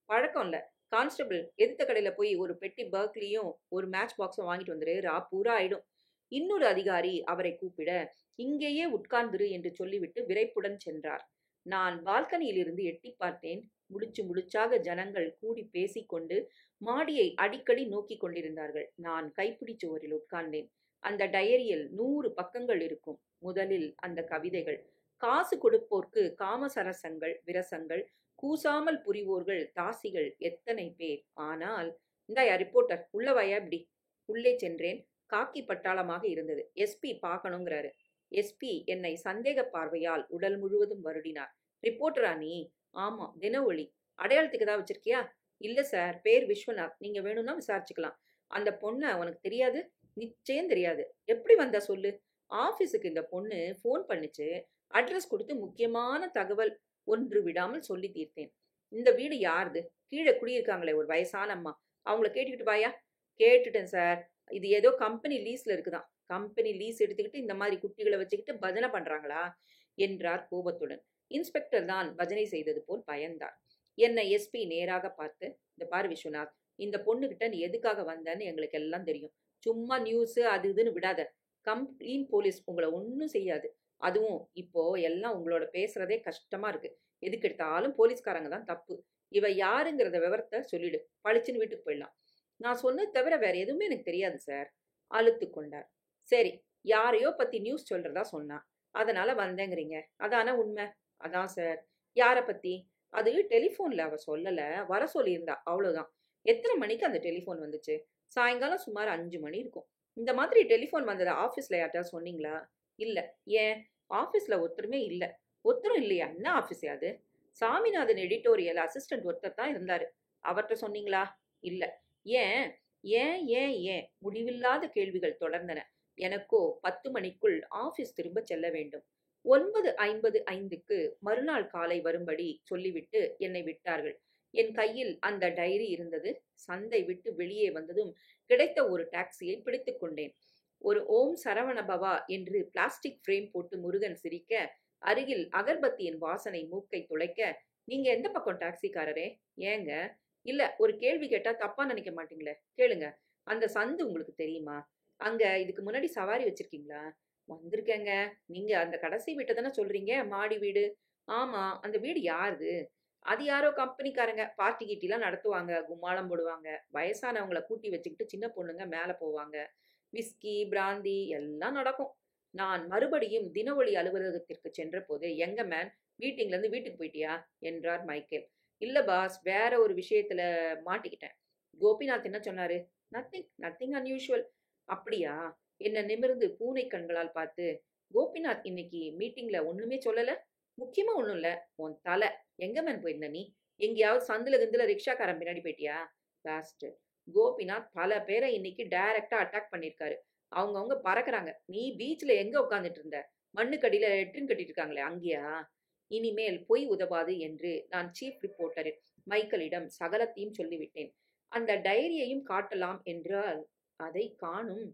Speaker 1: பழக்கம் இல்ல. கான்ஸ்டபிள், எதிர்த்த கடையில போய் ஒரு பெட்டி பர்க்லியும் ஒரு மேட்ச் பாக்ஸும் வாங்கிட்டு வந்துரு. ரா பூரா ஆயிடும். இன்னொரு அதிகாரி அவரை கூப்பிட, இங்கேயே உட்கார்ந்திரு என்று சொல்லிவிட்டு விரைப்புடன் சென்றார். நான் பால்கனியிலிருந்து எட்டி பார்த்தேன். முடிச்சு முடிச்சாக ஜனங்கள் கூடி பேசிக்கொண்டு மாடியை அடிக்கடி நோக்கிக் கொண்டிருந்தார்கள். நான் கைப்பிடி சுவரில் உட்கார்ந்தேன். அந்த டயரியில் 100 பக்கங்கள் இருக்கும். முதலில் அந்த கவிதைகள். காசு கொடுப்போர்க்கு காமசரசங்கள், விரசங்கள், கூசாமல் புரிவோர்கள், தாசிகள் எத்தனை பேர். ஆனால், இந்தாயா ரிப்போர்ட்டர், உள்ள வாயா இப்படி. உள்ளே சென்றேன். காக்கி பட்டாளமாக இருந்தது. எஸ்பி பார்க்கணுங்கிறாரு. எஸ்பி என்னை சந்தேக பார்வையால் உடல் முழுவதும் வருடினார். ரிப்போர்ட்டரா நீ? ஆமா. தினஒளி. அடையாளத்துக்கு ஏதாவது வச்சிருக்கியா? இல்ல சார். பேர் விஸ்வநாத். நீங்க வேணும்னா விசாரிச்சுக்கலாம். அந்த பொண்ண உனக்கு தெரியாது? நிச்சயம் தெரியாது. எப்படி வந்தா சொல்லு. ஆபீஸுக்கு இந்த பொண்ணு ஃபோன் பண்ணுச்சு. அட்ரஸ் கொடுத்து முக்கியமான தகவல் ஒன்று விடாமல் சொல்லி தீர்த்தேன். இந்த வீடு யாருது? கீழே குடியிருக்காங்களே ஒரு வயசான அம்மா. அவங்கள கேட்டுக்கிட்டு வாயா. கேட்டுட்டேன் சார். இது ஏதோ கம்பெனி லீஸ்ல இருக்குதாம். கம்பெனி லீஸ் எடுத்துக்கிட்டு இந்த மாதிரி குட்டிகளை வச்சுக்கிட்டு பஜனை பண்றாங்களா? என்றார் கோபத்துடன். இன்ஸ்பெக்டர் தான் பஜனை செய்தது போல் பயந்தார். என்னை எஸ்பி நேராக பார்த்து, இந்த பாரு விஸ்வநாத், இந்த பொண்ணுகிட்ட நீ எதுக்காக வந்தன்னு எங்களுக்கு எல்லாம் தெரியும். சும்மா நியூஸ் அது இதுன்னு விடாத. கம்ப்ளீன் போலீஸ் உங்களை ஒன்றும் செய்யாது. அதுவும் இப்போ எல்லாம் உங்களோட பேசுறதே கஷ்டமா இருக்கு. எதுக்கு எடுத்தாலும் போலீஸ்காரங்க தான் தப்பு. இவ யாருங்கிறத விவரத்தை சொல்லிடு. பளிச்சுன்னு வீட்டுக்கு போயிடலாம். நான் சொன்னது தவிர வேற எதுவுமே எனக்கு தெரியாது சார். அழுத்து கொண்டார். சரி, யாரையோ பத்தி நியூஸ் சொல்றதா சொன்னா. அதனால வந்தேங்கிறீங்க. அதான உண்மை? அதான் சார். யார பத்தி? அது டெலிஃபோன்ல அவ சொல்லல. வர சொல்லியிருந்தா. அவ்வளவுதான். எத்தனை மணிக்கு அந்த டெலிஃபோன் வந்துச்சு? சாயங்காலம் சுமார் 5 மணி இருக்கும். இந்த மாதிரி டெலிஃபோன் வந்ததை ஆபீஸ்ல யார்கிட்ட சொன்னீங்களா? இல்ல. ஏன்? ஆபீஸ்ல ஒருத்தருமே இல்ல. ஒருத்தரும் இல்லையா? என்ன ஆபீஸ் அது? சாமிநாதன் எடிட்டோரியல் அசிஸ்டன்ட் ஒருத்தர் தான் இருந்தாரு. அவர்கிட்ட சொன்னீங்களா? இல்ல. ஏன்? ஏன் ஏன் ஏன் முடிவில்லாத கேள்விகள் தொடர்ந்தன. எனக்கோ 10 மணிக்குள் ஆபீஸ் திரும்ப செல்ல வேண்டும். 9:55க்கு மறுநாள் காலை வரும்படி சொல்லிவிட்டு என்னை விட்டார்கள். என் கையில் அந்த டைரி இருந்தது. சந்தை விட்டு வெளியே வந்ததும் கிடைத்த ஒரு டாக்ஸியை பிடித்துக் கொண்டேன். ஒரு ஓம் சரவணபவா என்று பிளாஸ்டிக் ஃப்ரேம் போட்டு முருகன் சிரிக்க, அருகில் அகர்பத்தியின் வாசனை மூக்கை துளைக்க, நீங்க எந்த பக்கம் டாக்ஸிக்காரரே? ஏங்க? இல்ல, ஒரு கேள்வி கேட்டா தப்பா நினைக்க மாட்டீங்களே. கேளுங்க. அந்த சந்து உங்களுக்கு தெரியுமா? அங்க இதுக்கு முன்னாடி சவாரி வச்சிருக்கீங்களா? வந்திருக்கேங்க. நீங்க அந்த கடைசி வீட்டை தானே சொல்றீங்க? மாடி வீடு. ஆமா. அந்த வீடு யாருது? அது யாரோ கம்பெனிக்காரங்க. பார்ட்டி கீட்டிலாம் நடத்துவாங்க. கும்மாளம் போடுவாங்க. வயசானவங்கள கூட்டி வச்சுக்கிட்டு சின்ன பொண்ணுங்க மேல போவாங்க. விஸ்கி, பிராந்தி எல்லாம் நடக்கும். நான் மறுபடியும் தினவொளி அலுவலகத்திற்கு சென்றபோது, எங்க மேன், மீட்டிங்ல இருந்து வீட்டுக்கு போயிட்டியா? என்றார் மைக்கேல். இல்ல பாஸ், வேற ஒரு விஷயத்துல மாட்டிக்கிட்டேன். கோபிநாத் என்ன சொன்னாரு? Nothing, nothing unusual. அப்படியா? என்ன நிமிர்ந்து பூனை கண்களால் பார்த்து, கோபிநாத் இன்னைக்கு மீட்டிங்ல ஒண்ணுமே சொல்லல? முக்கியமா ஒண்ணும் இல்ல. உன் தல. எங்க மேன் போயிருந்த நீ? எங்கேயாவது சந்துல கிந்துல ரிக்ஷாக்காரன் பின்னாடி போயிட்டியா? பாஸ்டர். கோபிநாத் பல பேரை இன்னைக்கு டைரக்டா அட்டாக் பண்ணியிருக்காரு. அவங்கவங்க பறக்குறாங்க. நீ பீச்ல எங்க உட்கார்ந்துட்டு இருந்த? மண்ணுக்கடியில லெட்ரின் கட்டிட்டு இருக்காங்களே அங்கேயா? இனிமேல் பொய் உதவாது என்று நான் சீஃப் ரிப்போர்ட்டர் மைக்கேலிடம் சகலத்தையும் சொல்லிவிட்டேன். அந்த டைரியையும் காட்டலாம் என்றால் அதை காணும்.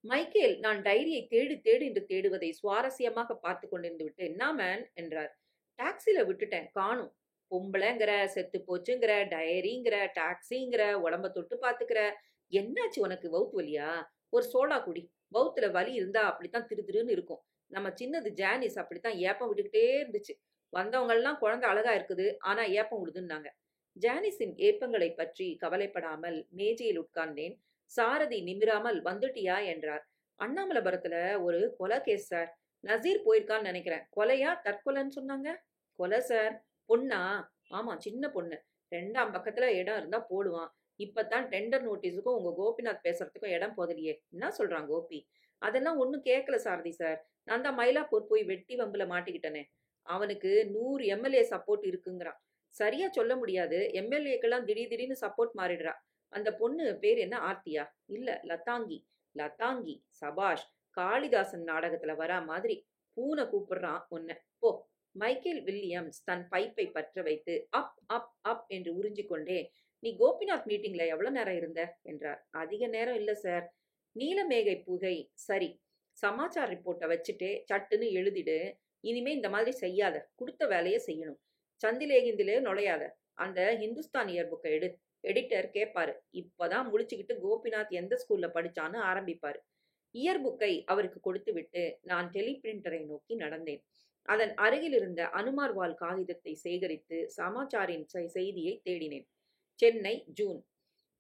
Speaker 1: மைக்கேல் நான் டைரியை தேடு தேடு என்று தேடுவதை சுவாரஸ்யமாக பார்த்து கொண்டிருந்து விட்டு, "என்ன மேன்?" என்றார். டாக்ஸில விட்டுட்டேன், காணும். பொம்பளைங்கிற, செத்து போச்சுங்கிற, டைரிங்கிற, டாக்ஸிங்கிற, உடம்ப தொட்டு பாத்துக்கிற. என்னாச்சு உனக்கு? வவுத்து வலியா? ஒரு சோடா குடி. வவுத்துல வலி இருந்தா அப்படித்தான் திரு திருன்னு இருக்கும். நம்ம சின்னது ஜானிஸ் அப்படித்தான் ஏப்பம் விட்டுக்கிட்டே இருந்துச்சு. வந்தவங்க எல்லாம் குழந்தை அழகா இருக்குது, ஆனா ஏப்பம் விடுதுன்னாங்க. ஜானிஸின் ஏப்பங்களைப் பற்றி கவலைப்படாமல் மேஜையில் உட்கார்ந்தேன். சாரதி நிமிராமல் வந்துட்டியா என்றார். அண்ணாமலைபுரத்துல ஒரு கொலை கேஸ் சார். நசீர் போயிருக்கான்னு நினைக்கிறேன். கொலையா தற்கொலைன்னு சொன்னாங்க. கொலை சார். பொண்ணா? ஆமா, சின்ன பொண்ணு. 2ஆம் பக்கத்துல இடம் இருந்தா போடுவான். இப்பதான் டெண்டர் நோட்டீஸுக்கும் உங்க கோபிநாத் பேசுறதுக்கும் இடம் போதலையே. என்ன சொல்றான் கோபி? அதெல்லாம் ஒண்ணும் கேட்கல சாரதி சார். நான் தான் மயிலாப்பூர் போய் வெட்டி வம்புல மாட்டிக்கிட்டனே. அவனுக்கு 100 எம்எல்ஏ சப்போர்ட் இருக்குங்கிறான். சரியா சொல்ல முடியாது. எம்எல்ஏக்கெல்லாம் திடீர்னு சப்போர்ட் மாறிடுறா. அந்த பொண்ணு பேர் என்ன, ஆர்த்தியா? இல்ல, லதாங்கி. லதாங்கி. சபாஷ். காளிதாசன் நாடகத்துல வரா மாதிரி. பூனை கூப்பிடுறான் உன்னை. போ. மைக்கேல் வில்லியம்ஸ் தன் பைப்பை பற்ற வைத்து அப் அப் அப் என்று உறிஞ்சிக் கொண்டே, நீ கோபிநாத் மீட்டிங்ல எவ்வளவு நேரம் இருந்த என்றார். அதிக நேரம் இல்ல சார். நீலமேகை புகை. சரி, சமாச்சார ரிப்போர்ட்டை வச்சுட்டே சட்டுன்னு எழுதிடு. இனிமே இந்த மாதிரி செய்யாத. கொடுத்த வேலையை செய்யணும். சந்திலேகிந்திலே நுழையாத. அந்த ஹிந்துஸ்தான் இயர் புக்கை எடு. எடிட்டர் கேட்பாரு. இப்பதான் முழிச்சுக்கிட்டு கோபிநாத் எந்த ஸ்கூல்ல படிச்சான்னு ஆரம்பிப்பாரு. இயர் புக்கை அவருக்கு கொடுத்து விட்டு நான் டெலிபிரிண்டரை நோக்கி நடந்தேன். அதன் அருகில் இருந்த அனுமார்வால் காகிதத்தை சேகரித்து சமாச்சாரின் செய்தியை தேடினேன். சென்னை, ஜூன்.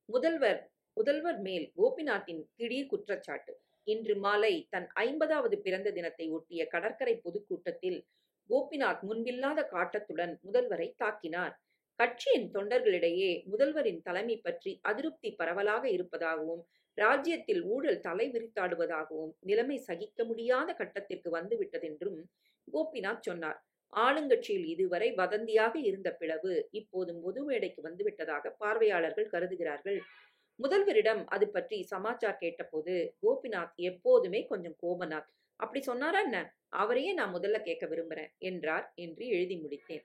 Speaker 1: முதல்வர் முதல்வர் மேல் கோபிநாத்தின் திடீர் குற்றச்சாட்டு. இன்று மாலை தன் 50வது பிறந்த தினத்தை ஒட்டிய கடற்கரை பொதுக்கூட்டத்தில் கோபிநாத் முன்பில்லாத காட்டத்துடன் முதல்வரை தாக்கினார். கட்சியின் தொண்டர்களிடையே முதல்வரின் தலைமை பற்றி அதிருப்தி பரவலாக இருப்பதாகவும், ராஜ்யத்தில் ஊழல் தலை விரித்தாடுவதாகவும், நிலைமை சகிக்க முடியாத கட்டத்திற்கு வந்துவிட்டதென்றும் கோபிநாத் சொன்னார். ஆளுங்கட்சியில் இதுவரை வதந்தியாக இருந்த பிளவு இப்போது பொது மேடைக்கு வந்துவிட்டதாக பார்வையாளர்கள் கருதுகிறார்கள். முதல்வரிடம் அது பற்றி சமாச்சார் கேட்டபோது கோபிநாத் எப்போதுமே கொஞ்சம் கோபநாத். அப்படி சொன்னாரா என்ன? அவரையே நான் முதல்ல கேட்க விரும்புறேன் என்றார் என்று எழுதி முடித்தேன்.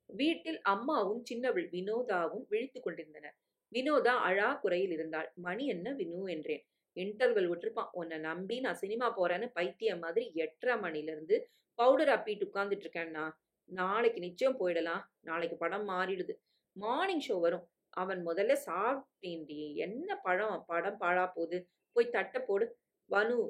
Speaker 1: வீட்டில் அம்மாவும் சின்னவள் வினோதாவும் விழித்துக் கொண்டிருந்தனர். வினோதா அழா குறையில் இருந்தாள். மணி என்ன வினு என்றேன். இன்டர்வல் விட்டுருப்பான். உன்னை நம்பி நான் சினிமா போறேன்னு பைத்தியம் மாதிரி 8:30 மணில இருந்து பவுடர் அப்பிட்டு உட்கார்ந்துட்டு இருக்கேன்னா. நாளைக்கு நிச்சயம் போயிடலாம். நாளைக்கு படம் மாறிடுது. மார்னிங் ஷோ வரும். அவன் முதல்ல சாப்பிட்டேன்டி. என்ன படம் பாழா போகுது. போய் தட்ட போடு.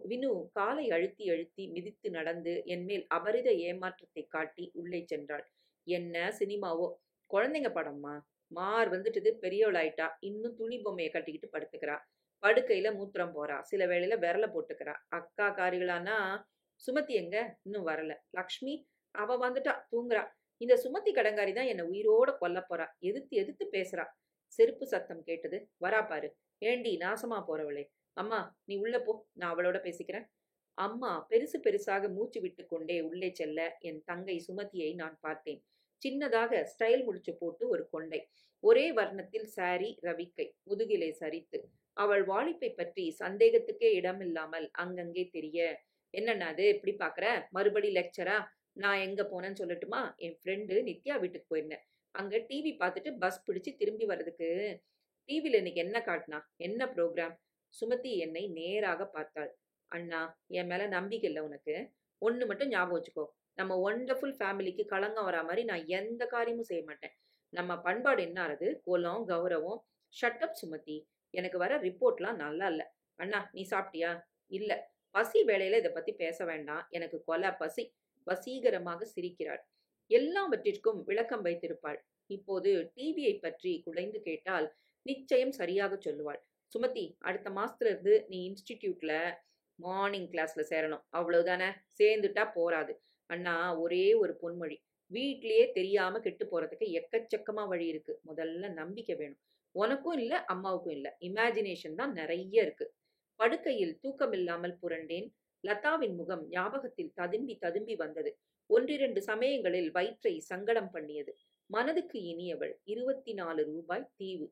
Speaker 1: வினு காலை அழுத்தி அழுத்தி மிதித்து நடந்து என்மேல் அபரித ஏமாற்றத்தை காட்டி உள்ளே சென்றாள். என்ன சினிமாவோ, குழந்தைங்க படம்மா. மார் வந்துட்டுது, பெரியவளாயிட்டா. இன்னும் துணி பொம்மையை கட்டிக்கிட்டு படுத்துக்கிறா. படுக்கையில மூத்திரம் போறா. சில வேளையில விரல போட்டுக்கிறா. அக்கா காரிகளானா. சுமதி எங்க? இன்னும் வரல. லக்ஷ்மி? அவ வந்துட்டா, தூங்குறா. இந்த சுமதி கடங்காரி தான் என்னை உயிரோட கொல்ல போறா. எதிர்த்து எதிர்த்து பேசுறா. செருப்பு சத்தம் கேட்டது. வரா பாரு. ஏண்டி நாசமா போறவளே. அம்மா, நீ உள்ள போ, நான் அவளோட பேசிக்கிறேன். அம்மா பெருசு பெருசாக மூச்சு விட்டு கொண்டே உள்ளே செல்ல என் தங்கை சுமதியை நான் பார்த்தேன். சின்னதாக ஸ்டைல் முடிச்சு போட்டு ஒரு கொண்டை. ஒரே வர்ணத்தில் சாரி, ரவிக்கை, முதுகிலே சரித்து. அவள் வாலிப்பை பற்றி சந்தேகத்துக்கே இடமில்லாமல் அங்கங்கே தெரிய, என்னன்னா அது இப்படி பாக்குற? மறுபடி லெக்சரா? நான் எங்க போனேன்னு சொல்லட்டுமா? என் ஃப்ரெண்டு நித்யா வீட்டுக்கு போயிருந்தேன். அங்க டிவி பார்த்துட்டு பஸ் பிடிச்சு திரும்பி வர்றதுக்கு. டிவில இன்னைக்கு என்ன காட்டினா? என்ன ப்ரோக்ராம்? சுமதி என்னை நேராக பார்த்தாள். அண்ணா, என் மேல நம்பிக்கை இல்லை உனக்கு. ஒண்ணு மட்டும் ஞாபகம் வச்சுக்கோ. நம்ம ஒண்டர்ஃபுல் ஃபேமிலிக்கு களங்கம் வரா மாதிரி நான் எந்த காரியமும் செய்ய மாட்டேன். நம்ம பண்பாடு என்ன ஆறுது? குலம், கௌரவம். ஷட்டப் சுமதி. எனக்கு வர ரிப்போர்ட்லாம் நல்லா இல்ல. அண்ணா, நீ சாப்பிட்டியா? இல்ல. பசி வேளையில இதை பத்தி பேச வேண்டாம். எனக்கு கொலை பசி. வசீகரமாக சிரிக்கிறாள். எல்லாவற்றிற்கும் விளக்கம் வைத்திருப்பாள். இப்போது டிவியை பற்றி குழைந்து கேட்டால் நிச்சயம் சரியாக சொல்லுவாள். சுமதி, அடுத்த மாசத்துல இருந்து நீ இன்ஸ்டிடியூட்ல மார்னிங் கிளாஸ்ல சேரணும். அவ்வளவுதானே? சேர்ந்துட்டா போராது. அண்ணா, ஒரே ஒரு பொன்மொழி. வீட்லயே தெரியாம கெட்டு போறதுக்கு எக்கச்சக்கமா வழி இருக்கு. முதல்ல நம்பிக்கை வேணும். உனக்கும் இல்ல, அம்மாவுக்கும் இல்ல. இமேஜினேஷன் தான் நெறைய இருக்கு. படுக்கையில் தூக்கமில்லாமல் புரண்டேன். லதாவின் முகம் ஞாபகத்தில் ததும்பி ததும்பி வந்தது. ஒன்றிரண்டு சமயங்களில் வயிற்றை சங்கடம் பண்ணியது. மனதுக்கு இனியவள். ₹24 தீவு.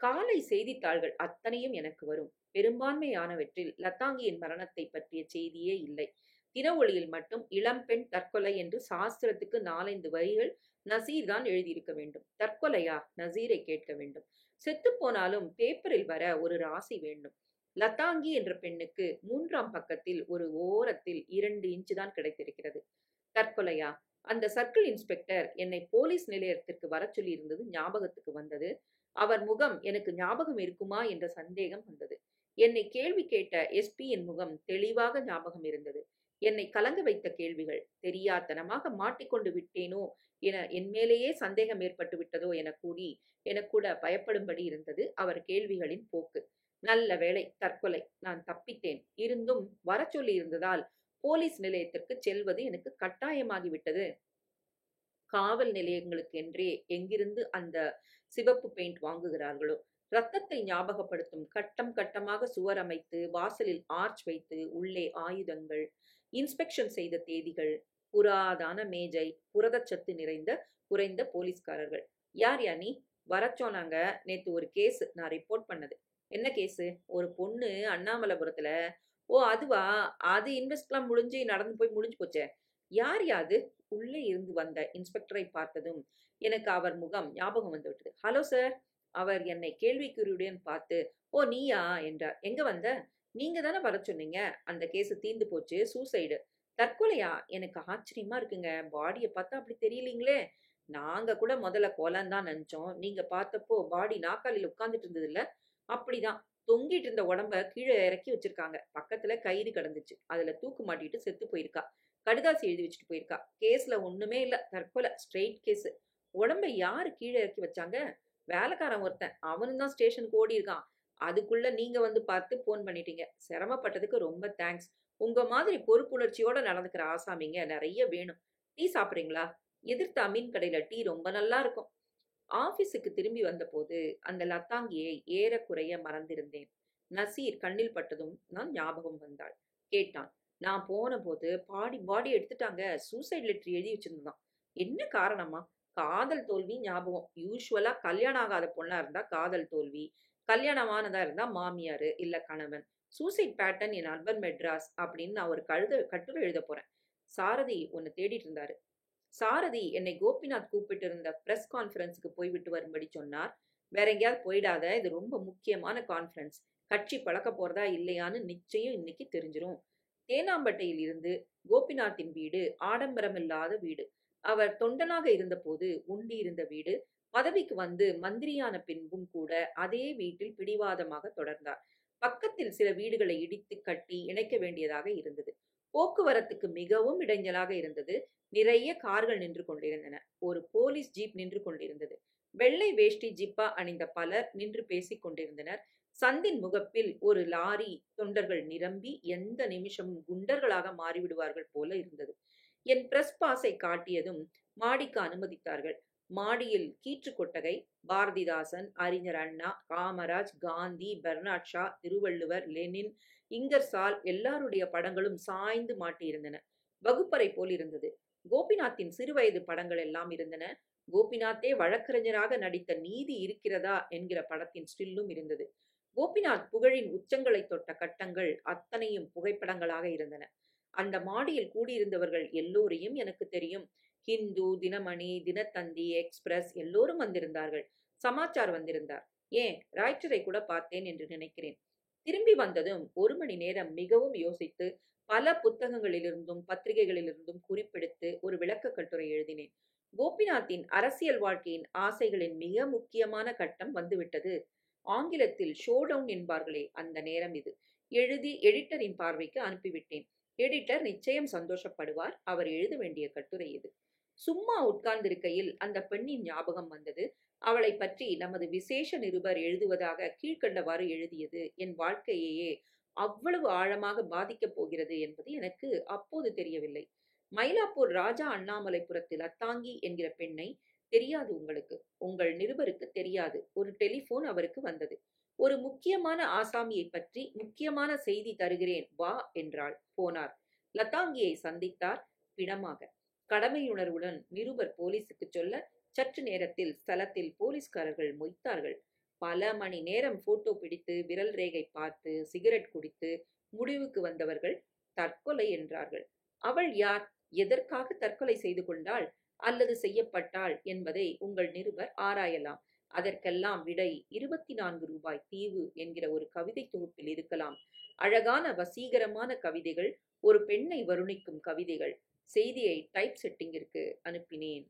Speaker 1: காலை செய்தித்தாள்கள் அத்தனையும் எனக்கு வரும். பெரும்பான்மையானவற்றில் லதாங்கியின் மரணத்தைப் பற்றிய செய்தியே இல்லை. தின ஒளியில் மட்டும் இளம்பெண் தற்கொலை என்று சாஸ்திரத்துக்கு 4, 5 வரிகள் நசீர் தான் எழுதியிருக்க வேண்டும். தற்கொலையா? நசீரை கேட்க வேண்டும். செத்துப் போனாலும் பேப்பரில் வர ஒரு ராசி வேண்டும். லதாங்கி என்ற பெண்ணுக்கு 3ஆம் பக்கத்தில் ஒரு ஓரத்தில் 2 இன்ச்சு தான் கிடைத்திருக்கிறது. தற்கொலையா? அந்த சர்க்கிள் இன்ஸ்பெக்டர் என்னை போலீஸ் நிலையத்திற்கு வரச் சொல்லியிருந்தது ஞாபகத்துக்கு வந்தது. அவர் முகம் எனக்கு ஞாபகம் இருக்குமா என்ற சந்தேகம் வந்தது. என்னை கேள்வி கேட்ட எஸ்பியின் முகம் தெளிவாக ஞாபகம் இருந்தது. என்னை கலங்க வைத்த கேள்விகள். தெரியாத்தனமாக மாட்டிக்கொண்டு விட்டேனோ என என் மேலேயே சந்தேகம் ஏற்பட்டு விட்டதோ எனக் கூட பயப்படும்படி இருந்தது அவர் கேள்விகளின் போக்கு. நல்ல வேளை, தற்கொலை. நான் தப்பித்தேன். இருந்தும் வரச் சொல்லியிருந்ததால் போலீஸ் நிலையத்திற்கு செல்வது எனக்கு கட்டாயமாகிவிட்டது. காவல் நிலையங்களுக்கென்றே எங்கிருந்து அந்த சிவப்பு பெயிண்ட் வாங்குகிறார்களோ! ரத்தத்தை ஞாபகப்படுத்தும் கட்டம் கட்டமாக சுவர் அமைத்து, வாசலில் ஆர்ச் வைத்து, உள்ளே ஆயுதங்கள், இன்ஸ்பெக்ஷன் செய்த தேதிகள், புராதான மேஜை, புரதச்சத்து நிறைந்த குறைந்த போலீஸ்காரர்கள். யார்யா நீ? வரச் சொன்னாங்க. நேத்து ஒரு கேஸு. நான் ரிப்போர்ட் பண்ணது. என்ன கேஸு? ஒரு பொண்ணு அண்ணாமலைபுரத்துல. ஓ அதுவா? அது இன்வெஸ்ட்லாம் நடந்து போய் முடிஞ்சு போச்சே. யார்யா அது? உள்ளே இருந்து வந்த இன்ஸ்பெக்டரை பார்த்ததும் எனக்கு அவர் முகம் ஞாபகம் வந்துவிட்டது. Hello sir. அவர் என்னை கேள்விக்குறியுடன் பார்த்து, ஓ நீயா என்றார். எங்க வந்த? நீங்க தானே வரச் சொன்னீங்க. அந்த கேஸ் தீர்ந்து போச்சு. சூசைடு. தற்கொலையா? எனக்கு ஆச்சரியமா இருக்குங்க. பாடிய பார்த்தா அப்படி தெரியலீங்களே. நாங்க கூட முதல்ல கொலைன்னு தான் நினைச்சோம். நீங்க பார்த்தப்போ பாடி நாற்காலியில உட்கார்ந்துட்டு இருந்ததுல்ல, அப்படிதான். தொங்கிட்டு இருந்த உடம்ப கீழே இறக்கி வச்சிருக்காங்க. பக்கத்துல கயிறு கிடந்துச்சு. அதுல தூக்கு மாட்டிட்டு செத்து போயிருக்கா. கடுதாசி எழுதி வச்சுட்டு போயிருக்கா. கேஸ்ல ஒண்ணுமே இல்ல. தற்கொலை. Straight case. உடம்ப யாரு கீழே இறக்கி வச்சாங்க? வேலைக்காரன் ஒருத்தன். அவனும் தான் ஸ்டேஷனுக்கு ஓடி இருக்கான். அதுக்குள்ள நீங்க வந்து பார்த்து போன் பண்ணிட்டீங்க. சிரமப்பட்டதுக்கு ரொம்ப தேங்க்ஸ். உங்க மாதிரி பொறுப்புணர்ச்சியோட நடந்துக்கிற ஆசாமிங்க நிறைய வேணும். டீ சாப்பிடுறீங்களா? எதிர்த்த அமீன் கடையில டீ ரொம்ப நல்லா இருக்கும். ஆபீஸுக்கு திரும்பி வந்தபோது அந்த லத்தாங்கியை ஏறக்குறைய மறந்திருந்தேன். நசீர் கண்ணில் பட்டதும் நான் ஞாபகம் வந்தாள். கேட்டான். நான் போனபோது பாடி எடுத்துட்டாங்க. சூசைட் லெட்டர் எழுதி வச்சிருந்தான். என்ன காரணமா? காதல் தோல்வி ஞாபகம். யூசுவலா கல்யாணம் ஆகாத பொண்ணா இருந்தா காதல் தோல்வி. கல்யாணமானதா இருந்தா மாமியாரு இல்ல கணவன். சூசைட் பேட்டர்ன் இன் அர்பன் மெட்ராஸ் அப்படின்னு நான் ஒரு கட்டுரை எழுத போறேன். சாரதி உன்னை தேடிட்டு இருந்தாரு. சாரதி என்னை கோபிநாத் கூப்பிட்டு இருந்த பிரஸ் கான்ஃபரன்ஸுக்கு போய்விட்டு வரும்படி சொன்னார். வேற எங்கேயாவது போயிடாத. இது ரொம்ப முக்கியமான கான்ஃபரன்ஸ். கட்சி பழக்க போறதா இல்லையான்னு நிச்சயம் இன்னைக்கு தெரிஞ்சிரும். தேனாம்பட்டையில் இருந்து கோபிநாத்தின் வீடு ஆடம்பரமில்லாத வீடு. அவர் தொண்டனாக இருந்தபோது உண்டியிருந்த வீடு. பதவிக்கு வந்து மந்திரியான பின்பும் கூட அதே வீட்டில் பிடிவாதமாக தொடர்ந்தார். பக்கத்தில் சில வீடுகளை இடித்து கட்டி இணைக்க வேண்டியதாக இருந்தது. போக்குவரத்துக்கு மிகவும் இடைஞ்சலாக இருந்தது. நிறைய கார்கள் நின்று கொண்டிருந்தன. ஒரு போலீஸ் ஜீப் நின்று கொண்டிருந்தது. வெள்ளை வேஷ்டி ஜிப்பா அணிந்த பலர் நின்று பேசிக் கொண்டிருந்தனர். சந்தின் முகப்பில் ஒரு லாரி தொண்டர்கள் நிரம்பி எந்த நிமிஷமும் குண்டர்களாக மாறிவிடுவார்கள் போல இருந்தது. என் பிரஸ் பாஸை காட்டியதும் மாடிக்கு அனுமதித்தார்கள். மாடியில் கீற்று கொட்டகை, Bharathidasan, Arignar Anna, Kamaraj, Gandhi, Bernard Shaw, Thiruvalluvar, Lenin, Ingersoll எல்லாருடைய படங்களும் சாய்ந்து மாட்டியிருந்தன. வகுப்பறை போல் இருந்தது. கோபிநாத்தின் சிறுவயது படங்கள் எல்லாம் இருந்தன. கோபிநாத்தே வழக்கறிஞராக நடித்த நீதி இருக்கிறதா என்கிற படத்தின் ஸ்டில்லும் இருந்தது. கோபிநாத் புகழின் உச்சங்களை தொட்ட கட்டங்கள் அத்தனையும் புகைப்படங்களாக இருந்தன. அந்த மாடியில் கூடியிருந்தவர்கள் எல்லோரையும் எனக்கு தெரியும். ஹிந்து, தினமணி, தினத்தந்தி, எக்ஸ்பிரஸ் எல்லோரும் வந்திருந்தார்கள். சமாச்சார் வந்திருந்தார். ஏன் ராய்ட்டரை கூட பார்த்தேன் என்று நினைக்கிறேன். திரும்பி வந்ததும் 1 மணி நேரம் மிகவும் யோசித்து பல புத்தகங்களிலிருந்தும் பத்திரிகைகளிலிருந்தும் குறிப்பெடுத்து ஒரு விளக்க கட்டுரை எழுதினேன். கோபிநாத்தின் அரசியல் வாழ்க்கையின் ஆசைகளின் மிக முக்கியமான கட்டம் வந்துவிட்டது. ஆங்கிலத்தில் ஷோடவுன் என்பார்களே, அந்த நேரம் இது. எழுதி எடிட்டரின் பார்வைக்கு அனுப்பிவிட்டேன். எடிட்டர் நிச்சயம் சந்தோஷப்படுவார். அவர் எழுத வேண்டிய கட்டுரை இது. சும்மா உட்கார்ந்திருக்கையில் அந்த பெண்ணின் ஞாபகம் வந்தது. அவளை பற்றி நமது விசேஷ நிருபர் எழுதுவதாக கீழ்க்கண்டவாறு எழுதியது என் வாழ்க்கையையே அவ்வளவு ஆழமாக பாதிக்கப் போகிறது என்பது எனக்கு அப்போது தெரியவில்லை. மயிலாப்பூர் ராஜா அண்ணாமலைபுரத்தில் அத்தாங்கி என்கிற பெண்ணை தெரியாது உங்களுக்கு. உங்கள் நிருபருக்கு தெரியாது. ஒரு டெலிபோன் அவருக்கு வந்தது. ஒரு முக்கியமான ஆசாமியை பற்றி முக்கியமான செய்தி தருகிறேன் வா என்றாள். போனார். லதாங்கியை சந்தித்தார் பிணமாக. கடமையுணர்வுடன் நிருபர் போலீசுக்கு சொல்ல சற்று நேரத்தில் ஸ்தலத்தில் போலீஸ்காரர்கள் மொய்த்தார்கள். பல மணி நேரம் போட்டோ பிடித்து விரல் ரேகை பார்த்து சிகரெட் குடித்து முடிவுக்கு வந்தவர்கள் தற்கொலை என்றார்கள். அவள் யார்? எதற்காக தற்கொலை செய்து கொண்டாள் அல்லது செய்யப்பட்டாள் என்பதை உங்கள் நிருபர் ஆராயலாம். அதற்கெல்லாம் விடை 24 ரூபாய் தீவு என்கிற ஒரு கவிதை தொகுப்பில் இருக்கலாம். அழகான வசீகரமான கவிதைகள், ஒரு பெண்ணை வருணிக்கும் கவிதைகள். செய்தியை டைப் செட்டிங்கிற்கு அனுப்பினேன்.